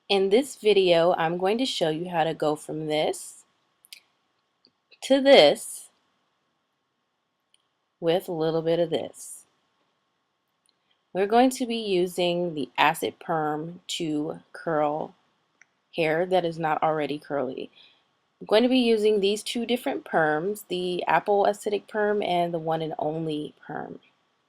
In this video, I'm going to show you how to go from this to this with a little bit of this. We're going to be using the acid perm to curl hair that is not already curly. I'm going to be using these two different perms, the apple acidic perm and the one and only perm.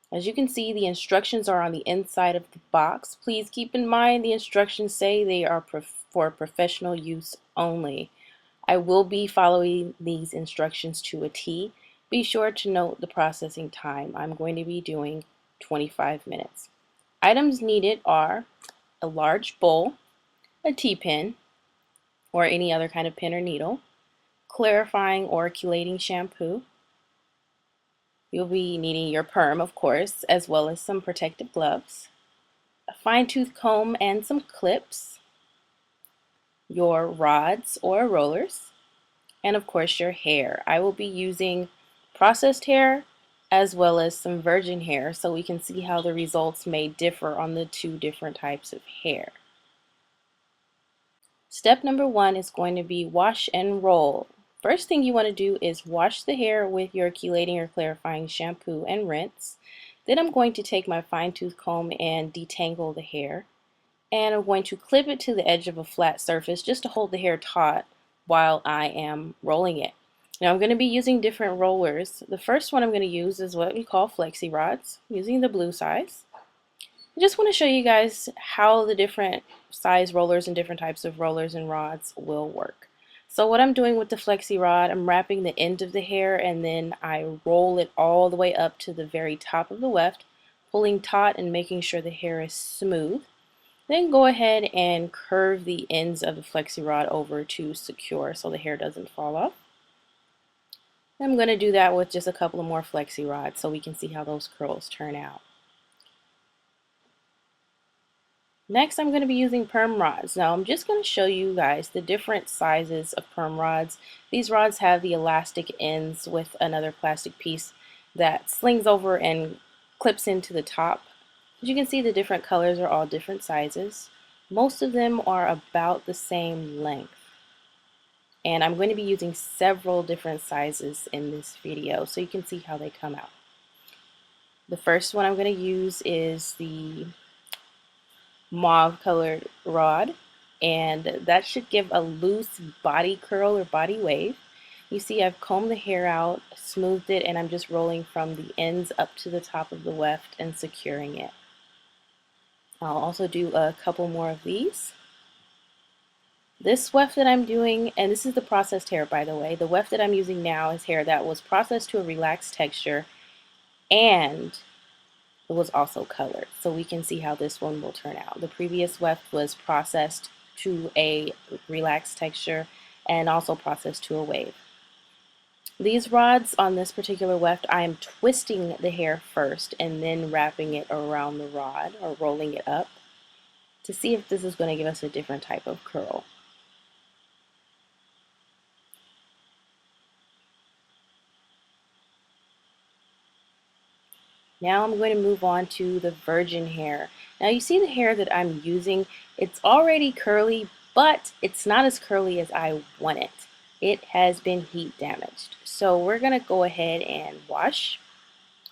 As you can see, the instructions are on the inside of the box. Please keep in mind the instructions say they are for professional use only. I will be following these instructions to a T. Be sure to note the processing time. I'm going to be doing 25 minutes. Items needed are a large bowl, a T-pen, or any other kind of pen or needle, clarifying or chelating shampoo. You'll be needing your perm, of course, as well as some protective gloves, a fine-tooth comb and some clips, your rods or rollers, and of course your hair. I will be using processed hair as well as some virgin hair so we can see how the results may differ on the two different types of hair. Step number one is going to be wash and roll. First thing you want to do is wash the hair with your chelating or clarifying shampoo and rinse. Then I'm going to take my fine-tooth comb and detangle the hair. And I'm going to clip it to the edge of a flat surface just to hold the hair taut while I am rolling it. Now I'm going to be using different rollers. The first one I'm going to use is what we call flexi rods, using the blue size. I just want to show you guys how the different size rollers and different types of rollers and rods will work. So what I'm doing with the flexi rod, I'm wrapping the end of the hair and then I roll it all the way up to the very top of the weft, pulling taut and making sure the hair is smooth. Then go ahead and curve the ends of the flexi rod over to secure so the hair doesn't fall off. I'm going to do that with just a couple of more flexi rods so we can see how those curls turn out. Next, I'm going to be using perm rods. Now, I'm just going to show you guys the different sizes of perm rods. These rods have the elastic ends with another plastic piece that slings over and clips into the top. As you can see, the different colors are all different sizes. Most of them are about the same length. And I'm going to be using several different sizes in this video so you can see how they come out. The first one I'm going to use is the mauve colored rod, and that should give a loose body curl or body wave. You see I've combed the hair out, smoothed it, and I'm just rolling from the ends up to the top of the weft and securing it. I'll also do a couple more of these. This weft that I'm doing, and this is the processed hair by the way, the weft that I'm using now is hair that was processed to a relaxed texture and it was also colored. So we can see how this one will turn out. The previous weft was processed to a relaxed texture and also processed to a wave. These rods on this particular weft, I am twisting the hair first and then wrapping it around the rod or rolling it up to see if this is going to give us a different type of curl. Now I'm going to move on to the virgin hair. Now you see the hair that I'm using, it's already curly, but it's not as curly as I want it. It has been heat damaged. So we're going to go ahead and wash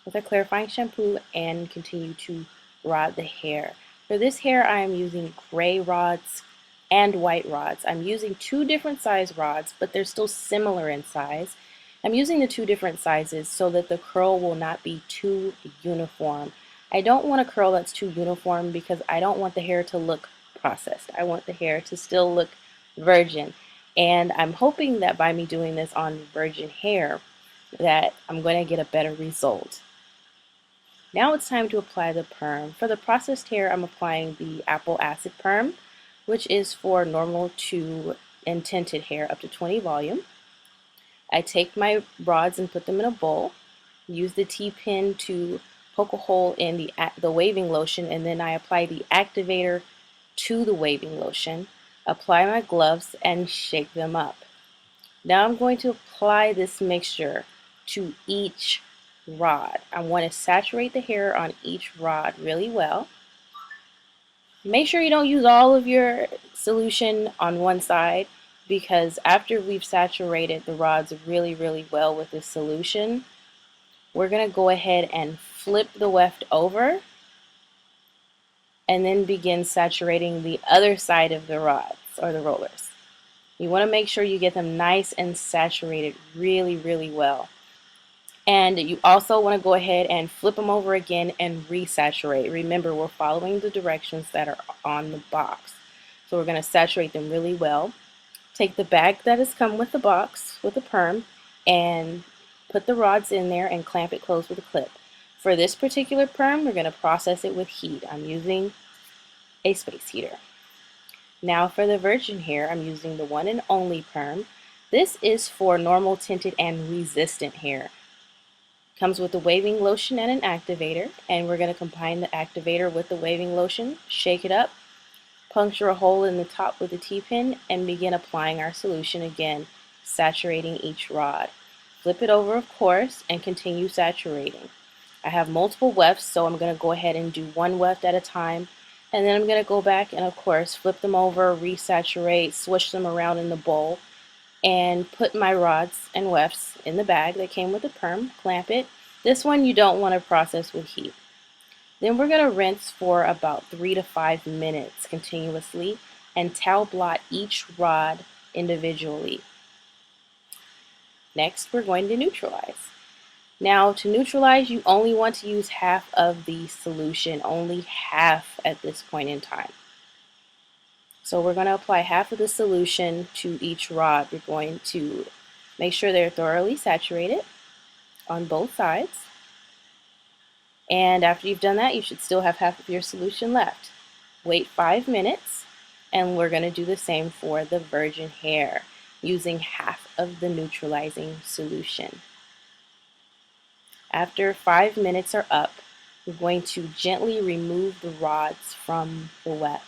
with a clarifying shampoo and continue to rod the hair. For this hair I am using gray rods and white rods. I'm using two different size rods, but they're still similar in size. I'm using the two different sizes so that the curl will not be too uniform. I don't want a curl that's too uniform because I don't want the hair to look processed. I want the hair to still look virgin. And I'm hoping that by me doing this on virgin hair that I'm going to get a better result. Now it's time to apply the perm. For the processed hair, I'm applying the apple acid perm, which is for normal to and tinted hair up to 20 volume. I take my rods and put them in a bowl, use the T-pin to poke a hole in the waving lotion, and then I apply the activator to the waving lotion, apply my gloves, and shake them up. Now I'm going to apply this mixture to each rod. I want to saturate the hair on each rod really well. Make sure you don't use all of your solution on one side, because after we've saturated the rods really well with this solution, we're going to go ahead and flip the weft over and then begin saturating the other side of the rods or the rollers. You want to make sure you get them nice and saturated really well. And you also want to go ahead and flip them over again and resaturate. Remember, we're following the directions that are on the box. So we're going to saturate them really well. Take the bag that has come with the box with the perm and put the rods in there and clamp it closed with a clip. For this particular perm, we're going to process it with heat. I'm using a space heater. Now for the virgin hair, I'm using the one and only perm. This is for normal, tinted, and resistant hair. Comes with a waving lotion and an activator, and we're going to combine the activator with the waving lotion, shake it up, puncture a hole in the top with a T-pin, and begin applying our solution again, saturating each rod. Flip it over, of course, and continue saturating. I have multiple wefts, so I'm going to go ahead and do one weft at a time, and then I'm going to go back and, of course, flip them over, resaturate, swish them around in the bowl, and put my rods and wefts in the bag that came with the perm, clamp it. This one you don't want to process with heat. Then we're going to rinse for about 3 to 5 minutes continuously and towel blot each rod individually. Next, we're going to neutralize. Now, to neutralize, you only want to use half of the solution, only half at this point in time. So we're going to apply half of the solution to each rod. We're going to make sure they're thoroughly saturated on both sides. And after you've done that, you should still have half of your solution left. Wait 5 minutes, and we're going to do the same for the virgin hair, using half of the neutralizing solution. After 5 minutes are up, we're going to gently remove the rods from the weft.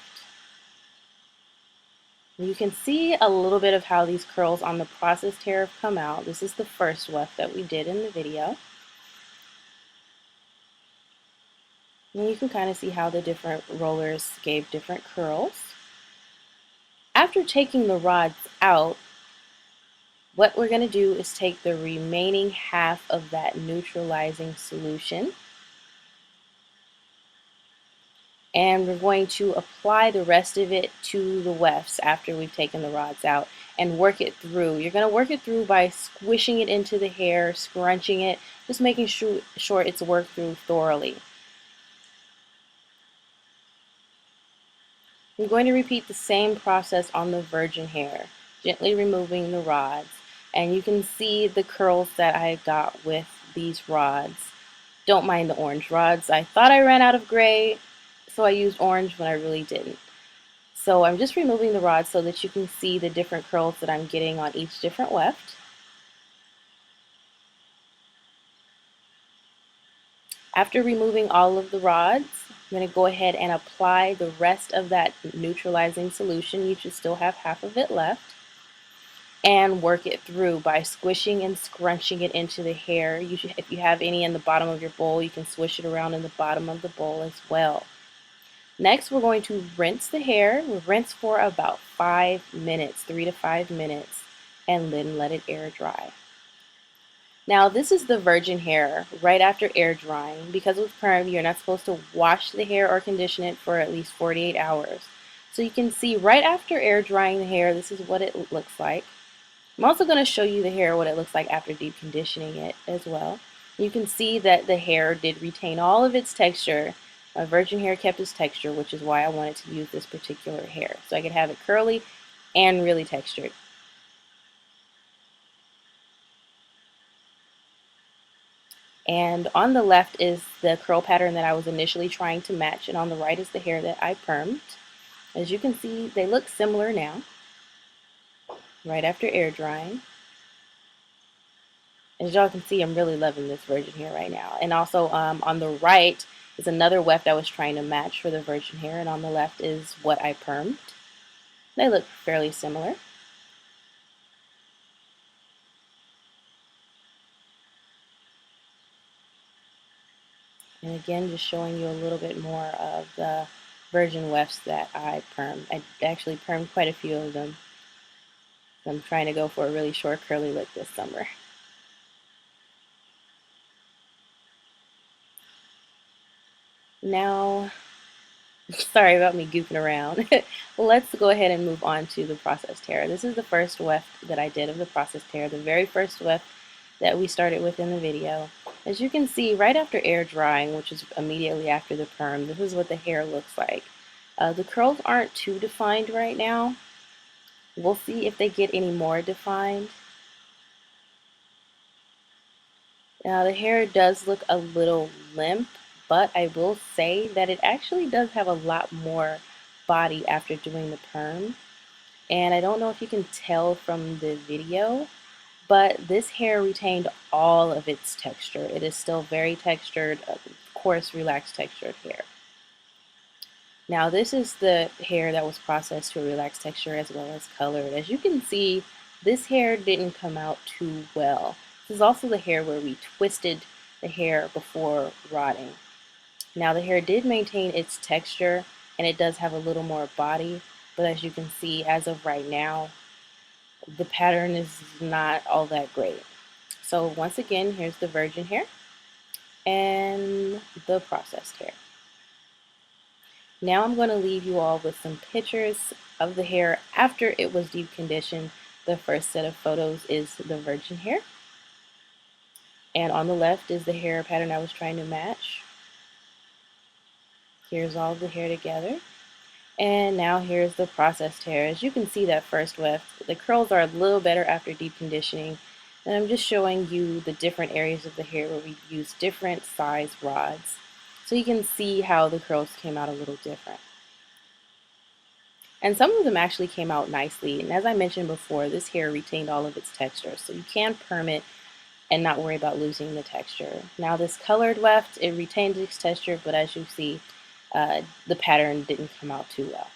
You can see a little bit of how these curls on the processed hair have come out. This is the first weft that we did in the video. And you can kind of see how the different rollers gave different curls. After taking the rods out, what we're going to do is take the remaining half of that neutralizing solution, and we're going to apply the rest of it to the wefts after we've taken the rods out and work it through. You're going to work it through by squishing it into the hair, scrunching it, just making sure it's worked through thoroughly. I'm going to repeat the same process on the virgin hair, gently removing the rods, and you can see the curls that I got with these rods. Don't mind the orange rods. I thought I ran out of gray, so I used orange when I really didn't. So I'm just removing the rods so that you can see the different curls that I'm getting on each different weft. After removing all of the rods, I'm going to go ahead and apply the rest of that neutralizing solution. You should still have half of it left. And work it through by squishing and scrunching it into the hair. If you have any in the bottom of your bowl, you can swish it around in the bottom of the bowl as well. Next, we're going to rinse the hair. We'll rinse for about 5 minutes, 3 to 5 minutes, and then let it air dry. Now, this is the virgin hair right after air drying. Because with perm, you're not supposed to wash the hair or condition it for at least 48 hours. So you can see right after air drying the hair, this is what it looks like. I'm also going to show you the hair, what it looks like after deep conditioning it as well. You can see that the hair did retain all of its texture. My virgin hair kept its texture, which is why I wanted to use this particular hair, so I could have it curly and really textured. And on the left is the curl pattern that I was initially trying to match, and on the right is the hair that I permed. As you can see, they look similar now, right after air drying. As y'all can see, I'm really loving this virgin hair right now. And also on the right is another weft I was trying to match for the virgin hair, and on the left is what I permed. They look fairly similar. And again, just showing you a little bit more of the virgin wefts that I permed. I actually permed quite a few of them. I'm trying to go for a really short curly look this summer. Now, sorry about me goofing around. Let's go ahead and move on to the processed hair. This is the first weft that I did of the processed hair, the very first weft that we started with in the video. As you can see, right after air drying, which is immediately after the perm, this is what the hair looks like. The curls aren't too defined right now. We'll see if they get any more defined. Now the hair does look a little limp, but I will say that it actually does have a lot more body after doing the perm. And I don't know if you can tell from the video, but this hair retained all of its texture. It is still very textured, coarse, relaxed textured hair. Now this is the hair that was processed to a relaxed texture as well as colored. As you can see, this hair didn't come out too well. This is also the hair where we twisted the hair before rotting. Now the hair did maintain its texture and it does have a little more body, but as you can see, as of right now, the pattern is not all that great. So once again, here's the virgin hair and the processed hair. Now I'm going to leave you all with some pictures of the hair after it was deep conditioned. The first set of photos is the virgin hair. And on the left is the hair pattern I was trying to match. Here's all of the hair together. And now here's the processed hair. As you can see, that first weft, the curls are a little better after deep conditioning. And I'm just showing you the different areas of the hair where we use different size rods. So you can see how the curls came out a little different. And some of them actually came out nicely. And as I mentioned before, this hair retained all of its texture. So you can perm it and not worry about losing the texture. Now this colored weft, it retained its texture, but as you see, the pattern didn't come out too well.